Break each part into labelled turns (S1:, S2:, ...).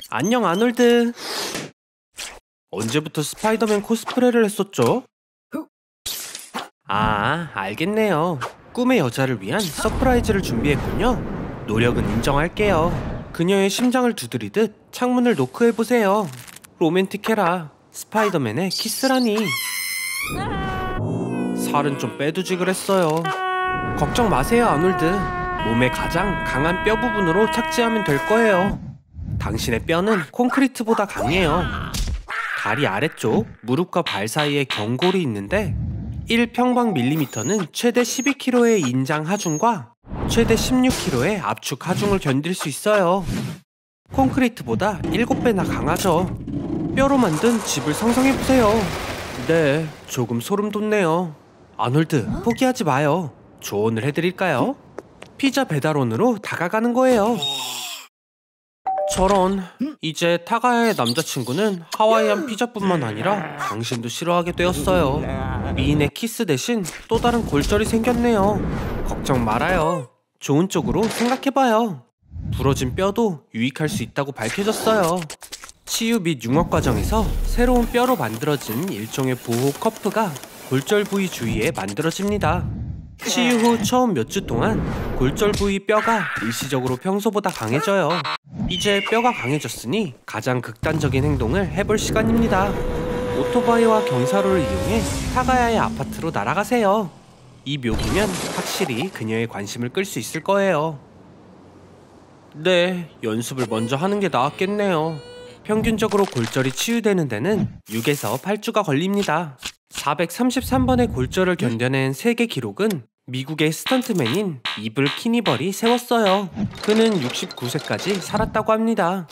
S1: 안녕, 아놀드. 언제부터 스파이더맨 코스프레를 했었죠? 아, 알겠네요. 꿈의 여자를 위한 서프라이즈를 준비했군요. 노력은 인정할게요. 그녀의 심장을 두드리듯 창문을 노크해보세요. 로맨틱해라. 스파이더맨의 키스라니. 살은 좀 빼두지 그랬어요. 걱정 마세요, 아놀드. 몸의 가장 강한 뼈 부분으로 착지하면 될 거예요. 당신의 뼈는 콘크리트보다 강해요. 다리 아래쪽 무릎과 발 사이에 경골이 있는데 1평방밀리미터는 최대 12kg의 인장 하중과 최대 16kg의 압축 하중을 견딜 수 있어요. 콘크리트보다 7배나 강하죠. 뼈로 만든 집을 상상해보세요. 네, 조금 소름 돋네요. 아놀드, 포기하지 마요. 조언을 해드릴까요? 피자 배달원으로 다가가는 거예요. 저런, 이제 타가야의 남자친구는 하와이안 피자뿐만 아니라 당신도 싫어하게 되었어요. 미인의 키스 대신 또 다른 골절이 생겼네요. 걱정 말아요. 좋은 쪽으로 생각해봐요. 부러진 뼈도 유익할 수 있다고 밝혀졌어요. 치유 및 융합 과정에서 새로운 뼈로 만들어진 일종의 보호 커프가 골절 부위 주위에 만들어집니다. 치유 후 처음 몇 주 동안 골절 부위 뼈가 일시적으로 평소보다 강해져요. 이제 뼈가 강해졌으니 가장 극단적인 행동을 해볼 시간입니다. 오토바이와 경사로를 이용해 타가야의 아파트로 날아가세요. 이 묘기면 확실히 그녀의 관심을 끌 수 있을 거예요. 네, 연습을 먼저 하는 게 나았겠네요. 평균적으로 골절이 치유되는 데는 6에서 8주가 걸립니다. 433번의 골절을 견뎌낸 세계 기록은 미국의 스턴트맨인 이블 키니벌이 세웠어요. 그는 69세까지 살았다고 합니다.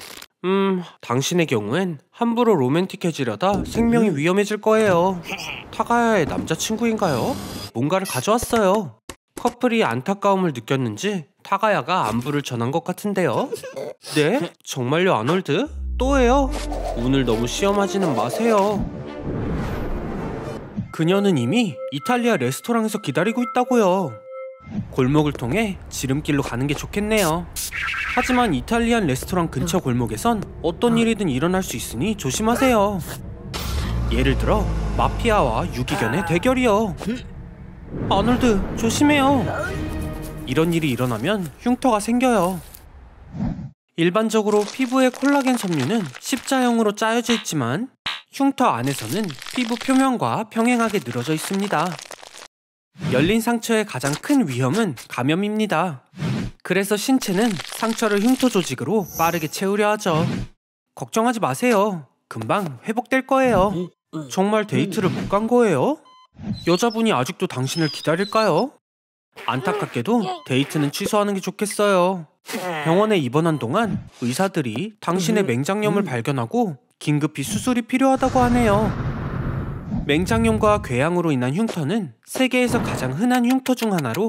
S1: 당신의 경우엔 함부로 로맨틱해지려다 생명이 위험해질 거예요. 타가야의 남자친구인가요? 뭔가를 가져왔어요. 커플이 안타까움을 느꼈는지 타가야가 안부를 전한 것 같은데요. 네? 정말요, 아놀드? 또예요? 오늘 너무 시험하지는 마세요. 그녀는 이미 이탈리아 레스토랑에서 기다리고 있다고요. 골목을 통해 지름길로 가는 게 좋겠네요. 하지만 이탈리안 레스토랑 근처 골목에선 어떤 일이든 일어날 수 있으니 조심하세요. 예를 들어 마피아와 유기견의 대결이요. 아놀드, 조심해요. 이런 일이 일어나면 흉터가 생겨요. 일반적으로 피부의 콜라겐 섬유는 십자형으로 짜여져 있지만 흉터 안에서는 피부 표면과 평행하게 늘어져 있습니다. 열린 상처의 가장 큰 위험은 감염입니다. 그래서 신체는 상처를 흉터 조직으로 빠르게 채우려 하죠. 걱정하지 마세요. 금방 회복될 거예요. 정말 데이트를 못 간 거예요? 여자분이 아직도 당신을 기다릴까요? 안타깝게도 데이트는 취소하는 게 좋겠어요. 병원에 입원한 동안 의사들이 당신의 맹장염을 발견하고 긴급히 수술이 필요하다고 하네요. 맹장염과 궤양으로 인한 흉터는 세계에서 가장 흔한 흉터 중 하나로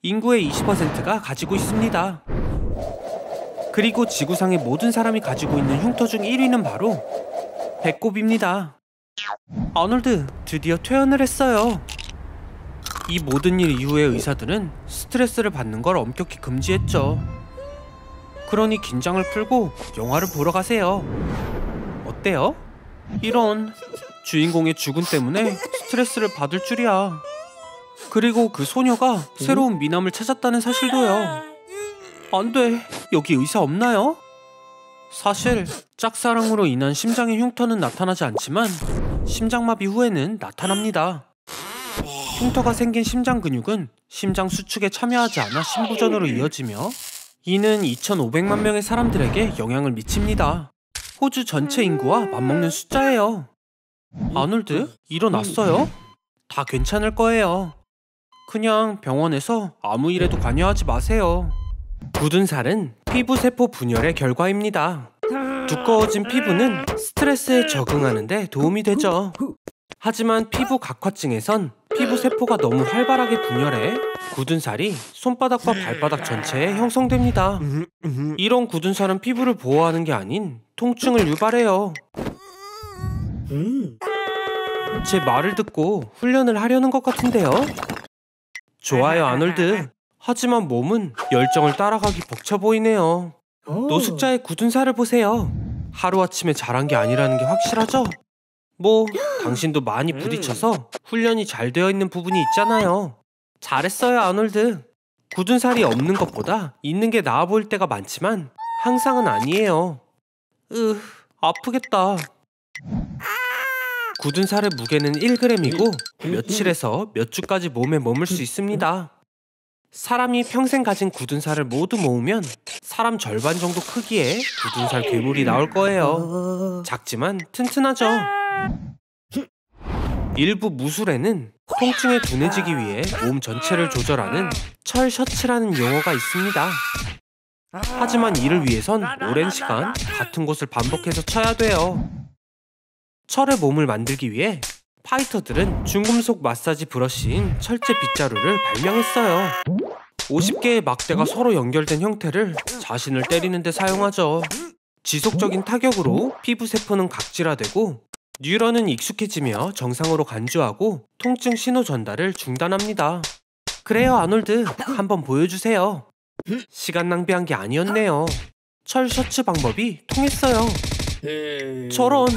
S1: 인구의 20%가 가지고 있습니다. 그리고 지구상의 모든 사람이 가지고 있는 흉터 중 1위는 바로 배꼽입니다. 아놀드, 드디어 퇴원을 했어요. 이 모든 일 이후에 의사들은 스트레스를 받는 걸 엄격히 금지했죠. 그러니 긴장을 풀고 영화를 보러 가세요. 어때요? 이런, 주인공의 죽음 때문에 스트레스를 받을 줄이야. 그리고 그 소녀가 새로운 미남을 찾았다는 사실도요. 안 돼, 여기 의사 없나요? 사실 짝사랑으로 인한 심장의 흉터는 나타나지 않지만 심장마비 후에는 나타납니다. 흉터가 생긴 심장 근육은 심장 수축에 참여하지 않아 심부전으로 이어지며 이는 2,500만 명의 사람들에게 영향을 미칩니다. 호주 전체 인구와 맞먹는 숫자예요. 아놀드, 일어났어요? 다 괜찮을 거예요. 그냥 병원에서 아무 일에도 관여하지 마세요. 굳은 살은 피부세포 분열의 결과입니다. 두꺼워진 피부는 스트레스에 적응하는 데 도움이 되죠. 하지만 피부 각화증에선 피부세포가 너무 활발하게 분열해 굳은 살이 손바닥과 발바닥 전체에 형성됩니다. 이런 굳은 살은 피부를 보호하는 게 아닌 통증을 유발해요. 제 말을 듣고 훈련을 하려는 것 같은데요. 좋아요, 아놀드. 하지만 몸은 열정을 따라가기 벅차 보이네요. 노숙자의 굳은 살을 보세요. 하루아침에 잘한 게 아니라는 게 확실하죠? 뭐 당신도 많이 부딪혀서 훈련이 잘 되어 있는 부분이 있잖아요. 잘했어요, 아놀드. 굳은 살이 없는 것보다 있는 게 나아 보일 때가 많지만 항상은 아니에요. 아프겠다. 굳은 살의 무게는 1g이고 며칠에서 몇 주까지 몸에 머물 수 있습니다. 사람이 평생 가진 굳은 살을 모두 모으면 사람 절반 정도 크기의 굳은 살 괴물이 나올 거예요. 작지만 튼튼하죠. 일부 무술에는 통증에 둔해지기 위해 몸 전체를 조절하는 철 셔츠라는 용어가 있습니다. 하지만 이를 위해선 오랜 시간 같은 곳을 반복해서 쳐야 돼요. 철의 몸을 만들기 위해 파이터들은 중금속 마사지 브러쉬인 철제 빗자루를 발명했어요. 50개의 막대가 서로 연결된 형태를 자신을 때리는 데 사용하죠. 지속적인 타격으로 피부 세포는 각질화되고 뉴런은 익숙해지며 정상으로 간주하고 통증 신호 전달을 중단합니다. 그래요, 아놀드. 한번 보여주세요. 시간 낭비한 게 아니었네요. 철 셔츠 방법이 통했어요. 저런...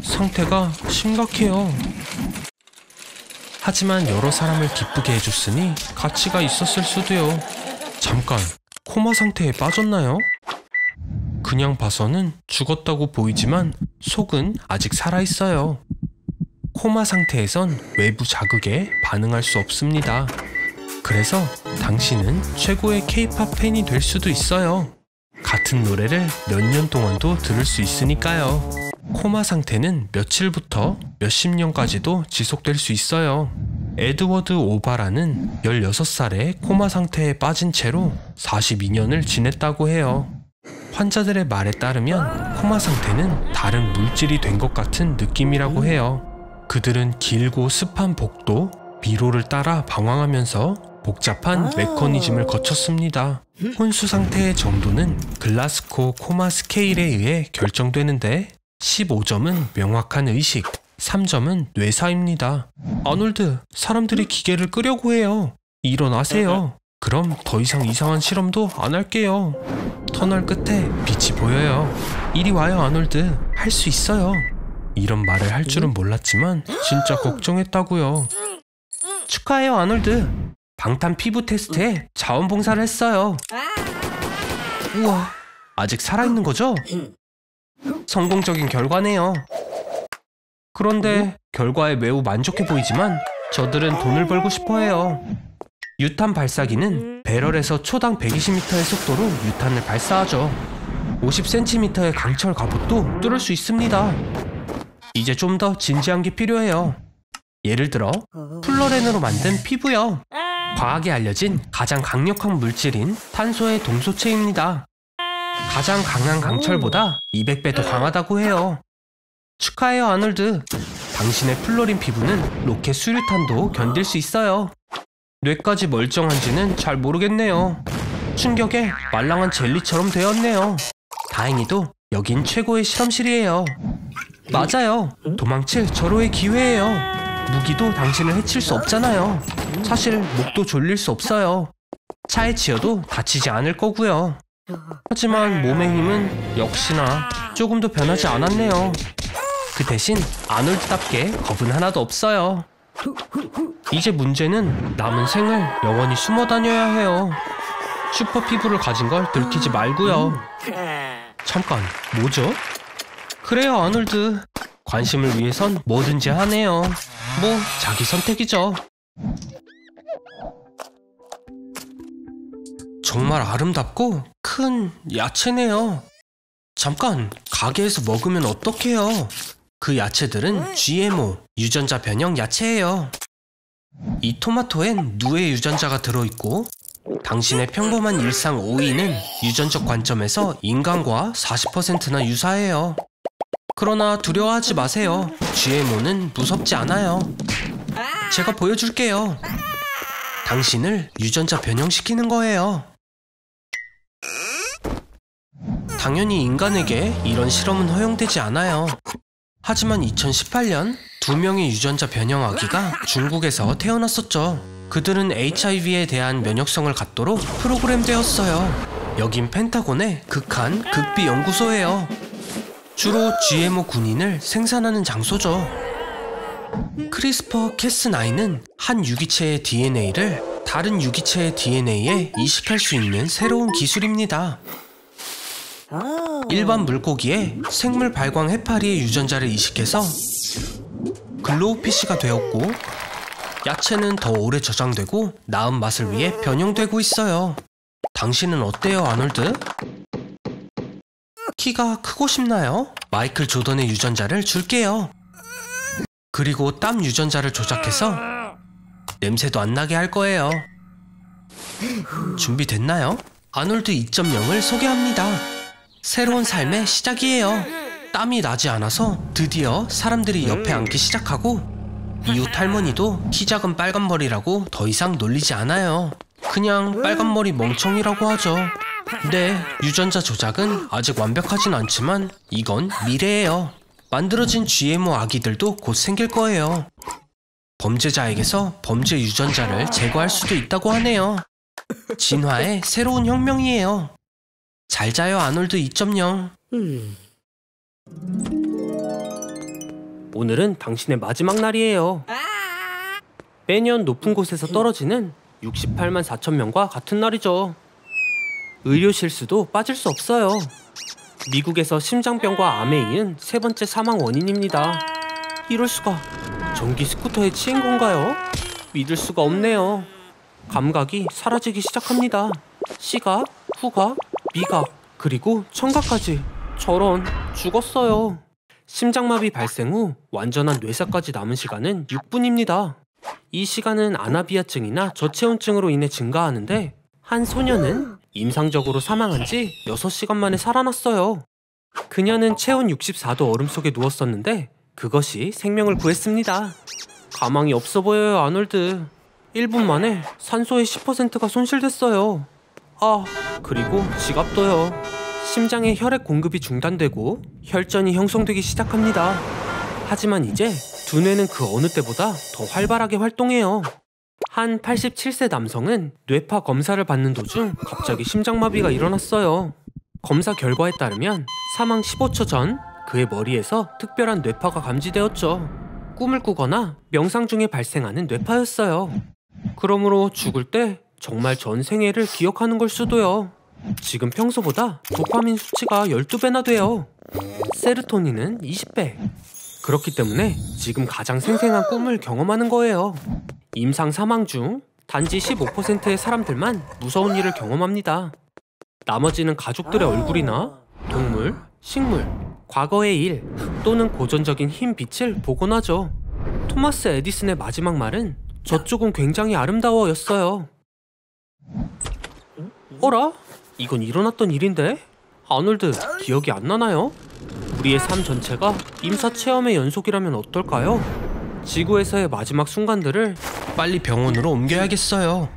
S1: 상태가 심각해요. 하지만 여러 사람을 기쁘게 해줬으니 가치가 있었을 수도요. 잠깐, 코마 상태에 빠졌나요? 그냥 봐서는 죽었다고 보이지만 속은 아직 살아있어요. 코마 상태에선 외부 자극에 반응할 수 없습니다. 그래서 당신은 최고의 K-POP 팬이 될 수도 있어요. 같은 노래를 몇 년 동안도 들을 수 있으니까요. 코마 상태는 며칠부터 몇십 년까지도 지속될 수 있어요. 에드워드 오바라는 16살에 코마 상태에 빠진 채로 42년을 지냈다고 해요. 환자들의 말에 따르면 코마 상태는 다른 물질이 된 것 같은 느낌이라고 해요. 그들은 길고 습한 복도, 미로를 따라 방황하면서 복잡한 메커니즘을 거쳤습니다. 혼수 상태의 정도는 글라스코 코마 스케일에 의해 결정되는데 15점은 명확한 의식, 3점은 뇌사입니다. 아놀드, 사람들이 기계를 끄려고 해요. 일어나세요. 그럼 더 이상 이상한 실험도 안 할게요. 터널 끝에 빛이 보여요. 이리 와요, 아놀드. 할 수 있어요. 이런 말을 할 줄은 몰랐지만 진짜 걱정했다고요. 축하해요, 아놀드. 방탄 피부 테스트에 자원봉사를 했어요. 우와, 아직 살아있는 거죠? 성공적인 결과네요. 그런데 결과에 매우 만족해 보이지만 저들은 돈을 벌고 싶어 해요. 유탄 발사기는 배럴에서 초당 120m의 속도로 유탄을 발사하죠. 50cm의 강철 갑옷도 뚫을 수 있습니다. 이제 좀 더 진지한 게 필요해요. 예를 들어 플로렌으로 만든 피부요. 과학에 알려진 가장 강력한 물질인 탄소의 동소체입니다. 가장 강한 강철보다 200배 더 강하다고 해요. 축하해요, 아놀드. 당신의 플로린 피부는 로켓 수류탄도 견딜 수 있어요. 뇌까지 멀쩡한지는 잘 모르겠네요. 충격에 말랑한 젤리처럼 되었네요. 다행히도 여긴 최고의 실험실이에요. 맞아요. 도망칠 절호의 기회예요. 무기도 당신을 해칠 수 없잖아요. 사실 목도 졸릴 수 없어요. 차에 치여도 다치지 않을 거고요. 하지만 몸의 힘은 역시나 조금도 변하지 않았네요. 그 대신 아놀드답게 겁은 하나도 없어요. 이제 문제는 남은 생을 영원히 숨어 다녀야 해요. 슈퍼 피부를 가진 걸 들키지 말고요. 잠깐, 뭐죠? 그래요, 아놀드. 관심을 위해선 뭐든지 하네요. 뭐 자기 선택이죠. 정말 아름답고 큰 야채네요. 잠깐, 가게에서 먹으면 어떡해요? 그 야채들은 GMO, 유전자 변형 야채예요. 이 토마토엔 누의 유전자가 들어있고 당신의 평범한 일상 오이는 유전적 관점에서 인간과 40%나 유사해요. 그러나 두려워하지 마세요. GMO는 무섭지 않아요. 제가 보여줄게요. 당신을 유전자 변형시키는 거예요. 당연히 인간에게 이런 실험은 허용되지 않아요. 하지만 2018년 2명의 유전자 변형 아기가 중국에서 태어났었죠. 그들은 HIV에 대한 면역성을 갖도록 프로그램되었어요.
S2: 여긴 펜타곤의 극한 극비 연구소예요. 주로 GMO 군인을 생산하는 장소죠. 크리스퍼 캐스9은 한 유기체의 DNA를 다른 유기체의 DNA에 이식할 수 있는 새로운 기술입니다. 일반 물고기에 생물 발광 해파리의 유전자를 이식해서 글로우피쉬가 되었고, 야채는 더 오래 저장되고 나은 맛을 위해 변형되고 있어요. 당신은 어때요, 아놀드? 키가 크고 싶나요? 마이클 조던의 유전자를 줄게요. 그리고 땀 유전자를 조작해서 냄새도 안 나게 할 거예요. 준비됐나요? 아놀드 2.0을 소개합니다. 새로운 삶의 시작이에요. 땀이 나지 않아서 드디어 사람들이 옆에 앉기 시작하고, 이웃 할머니도 키 작은 빨간 머리라고 더 이상 놀리지 않아요. 그냥 빨간 머리 멍청이라고 하죠. 네, 유전자 조작은 아직 완벽하진 않지만 이건 미래예요. 만들어진 GMO 아기들도 곧 생길 거예요. 범죄자에게서 범죄 유전자를 제거할 수도 있다고 하네요. 진화의 새로운 혁명이에요. 잘 자요, 아놀드 2.0.
S1: 오늘은 당신의 마지막 날이에요. 매년 높은 곳에서 떨어지는 68만 4천 명과 같은 날이죠. 의료 실수도 빠질 수 없어요. 미국에서 심장병과 암에 이은 세 번째 사망 원인입니다. 이럴 수가. 전기 스쿠터에 치인 건가요? 믿을 수가 없네요. 감각이 사라지기 시작합니다. 시각, 후각, 미각, 그리고 청각까지. 저런, 죽었어요. 심장마비 발생 후 완전한 뇌사까지 남은 시간은 6분입니다. 이 시간은 아나비아증이나 저체온증으로 인해 증가하는데, 한 소녀는 임상적으로 사망한 지 6시간 만에 살아났어요. 그녀는 체온 64도 얼음 속에 누웠었는데 그것이 생명을 구했습니다. 가망이 없어 보여요, 아놀드. 1분 만에 산소의 10%가 손실됐어요. 그리고 지갑도요. 심장의 혈액 공급이 중단되고 혈전이 형성되기 시작합니다. 하지만 이제 두뇌는 그 어느 때보다 더 활발하게 활동해요. 한 87세 남성은 뇌파 검사를 받는 도중 갑자기 심장마비가 일어났어요. 검사 결과에 따르면 사망 15초 전 그의 머리에서 특별한 뇌파가 감지되었죠. 꿈을 꾸거나 명상 중에 발생하는 뇌파였어요. 그러므로 죽을 때 정말 전 생애를 기억하는 걸 수도요. 지금 평소보다 도파민 수치가 12배나 돼요. 세르토닌은 20배. 그렇기 때문에 지금 가장 생생한 꿈을 경험하는 거예요. 임상 사망 중 단지 15%의 사람들만 무서운 일을 경험합니다. 나머지는 가족들의 얼굴이나 동물, 식물, 과거의 일 또는 고전적인 흰 빛을 보곤 하죠. 토마스 에디슨의 마지막 말은 "저쪽은 굉장히 아름다워" 였어요. 어라? 이건 일어났던 일인데? 아놀드, 기억이 안 나나요? 우리의 삶 전체가 임사 체험의 연속이라면 어떨까요? 지구에서의 마지막 순간들을
S2: 빨리 병원으로 옮겨야겠어요.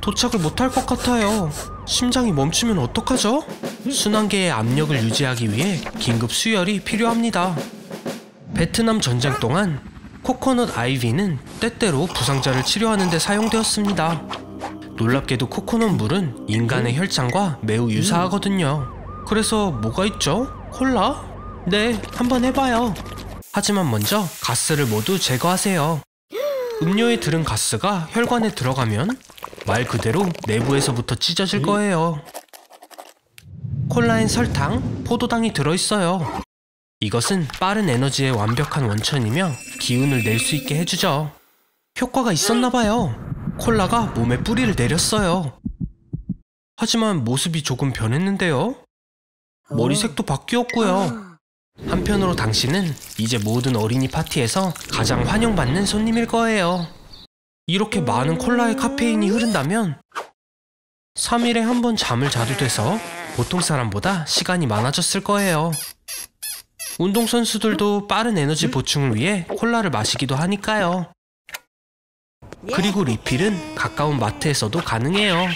S2: 도착을 못할 것 같아요. 심장이 멈추면 어떡하죠? 순환계의 압력을 유지하기 위해 긴급 수혈이 필요합니다. 베트남 전쟁 동안 코코넛 아이비는 때때로 부상자를 치료하는 데 사용되었습니다. 놀랍게도 코코넛 물은 인간의 혈장과 매우 유사하거든요. 그래서 뭐가 있죠? 콜라? 네, 한번 해봐요. 하지만 먼저 가스를 모두 제거하세요. 음료에 들은 가스가 혈관에 들어가면 말 그대로 내부에서부터 찢어질 거예요. 콜라엔 설탕, 포도당이 들어있어요. 이것은 빠른 에너지의 완벽한 원천이며 기운을 낼 수 있게 해주죠. 효과가 있었나봐요. 콜라가 몸에 뿌리를 내렸어요. 하지만 모습이 조금 변했는데요. 머리색도 바뀌었고요. 한편으로 당신은 이제 모든 어린이 파티에서 가장 환영받는 손님일 거예요. 이렇게 많은 콜라의 카페인이 흐른다면 3일에 한 번 잠을 자도 돼서 보통 사람보다 시간이 많아졌을 거예요. 운동선수들도 빠른 에너지 보충을 위해 콜라를 마시기도 하니까요. 그리고 리필은 가까운 마트에서도 가능해요.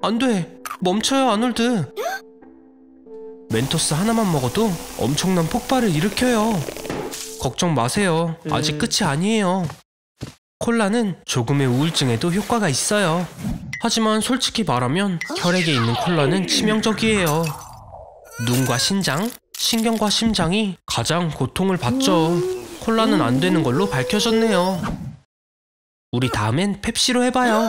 S2: 안 돼! 멈춰요, 아놀드! 멘토스 하나만 먹어도 엄청난 폭발을 일으켜요. 걱정 마세요. 아직 끝이 아니에요. 콜라는 조금의 우울증에도 효과가 있어요. 하지만 솔직히 말하면 혈액에 있는 콜라는 치명적이에요. 눈과 신장, 신경과 심장이 가장 고통을 받죠. 콜라는 안 되는 걸로 밝혀졌네요. 우리 다음엔 펩시로 해봐요.